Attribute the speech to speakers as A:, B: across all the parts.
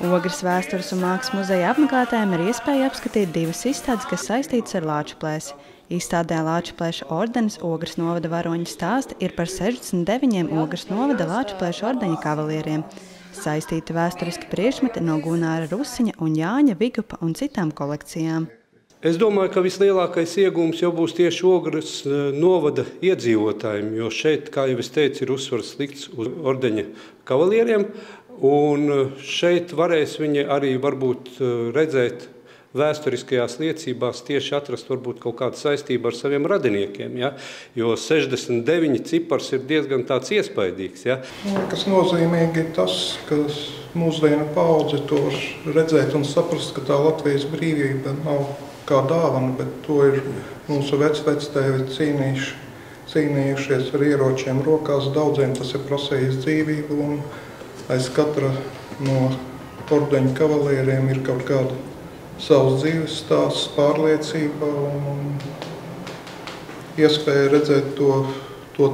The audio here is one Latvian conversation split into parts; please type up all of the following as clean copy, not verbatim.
A: Ogres vēstures un mākslas muzeja apmeklētājiem ir iespēja apskatīt divas izstādes, kas saistītas ar Lāčplēsi. Izstādē Lāčplēša ordenis Ogres novada varoņu stāsti ir par 69 Ogres novada Lāčplēša ordeņa kavalieriem. Saistīti vēsturiski priekšmeti no Gunāra Rusiņa un Jāņa Vigupa un citām kolekcijām.
B: Es domāju, ka vislielākais iegūms jau būs tieši Ogres novada iedzīvotājiem, jo šeit, kā jau es teicu, ir uzsvars likts uz ordeņa kavalieriem, un šeit varēs viņi arī varbūt redzēt vēsturiskajās liecībās tieši atrast varbūt kaut kādu saistību ar saviem radiniekiem, ja? Jo 69 cipars ir diezgan tāds iespaidīgs. Ja?
C: Kas nozīmīgi ir tas, ka mūsdienu paudze to var redzēt un saprast, ka tā Latvijas brīvība nav kā dāvana, bet to ir mūsu vecvectēvi cīnījušies ar ieročiem rokās. Daudziem tas ir prasījis dzīvību, un aiz katra no ordeņa kavalieriem ir kaut kāda savs dzīves stāsts, pārliecība un iespēja redzēt to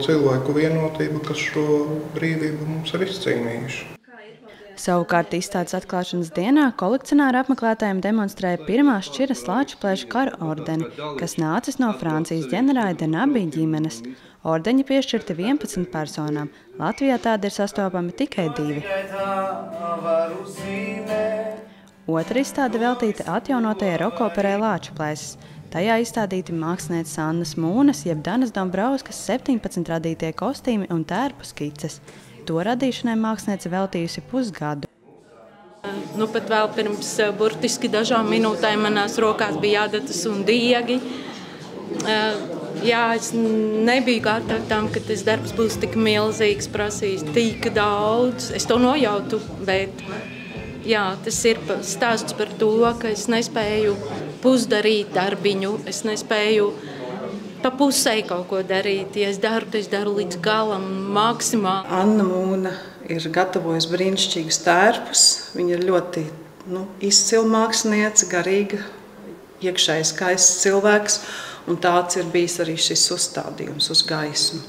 C: cilvēku vienotību, kas šo brīvību mums ir izcīnījuši.
A: Savukārt izstādes atklāšanas dienā kolekcionāri apmeklētājiem demonstrēja pirmā šķiras Lāčplēša kara ordeni, kas nācis no Francijas ģenerāļa de Nabī ģimenes. Ordeņi piešķirti 11 personām. Latvijā tādi ir sastopami tikai 2. Otra izstāde veltīta atjaunotajai rokoperē Lāčplēsis. Tajā izstādīti mākslinieces Annas Mūnas, jeb Danas Dombrovskas 17 radītie kostīmi un tērpu skices. To radīšanai māksliniece veltījusi pusgadu.
D: Pat vēl pirms burtiski dažām minūtēm manās rokās bija ādatas un diegi. Es nebiju gatava tam, ka tas darbs būs tik milzīgs, prasīs tik daudz. Es to nojautu, bet tas ir stāsts par to, ka es nespēju pusdarīt darbiņu, es nespēju pa pusē kaut ko darīt. Ja es daru līdz galam, maksimāli.
E: Anna Mūna ir gatavojusi brīnišķīgus tērpus. Viņa ir ļoti izcila māksliniece, garīga, iekšēji skaists cilvēks, un tāds ir bijis arī šis uzstādījums uz gaismu.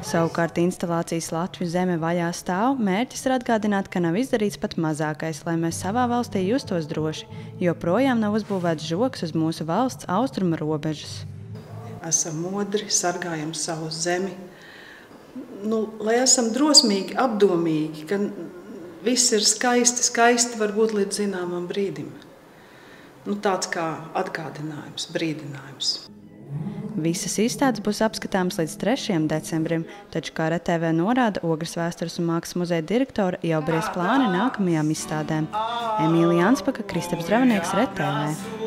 A: Savukārt instalācijas Latviju zeme vaļā stāv, mērķis ir atgādināt, ka nav izdarīts pat mazākais, lai mēs savā valstī justos droši, jo projām nav uzbūvēts žoks uz mūsu valsts austrumu robežas.
E: Esam modri, sargājam savu zemi, lai esam drosmīgi, apdomīgi, ka viss ir skaisti varbūt līdz zināmam brīdim. Tāds kā atgādinājums, brīdinājums.
A: Visas izstādes būs apskatāmas līdz 3. decembrim, taču, kā RTV norāda Ogres vēstures un mākslas muzeja direktora, jau bries plāni nākamajām izstādēm. Emīlija Anspaka, Kristaps Dravinieks, RTV.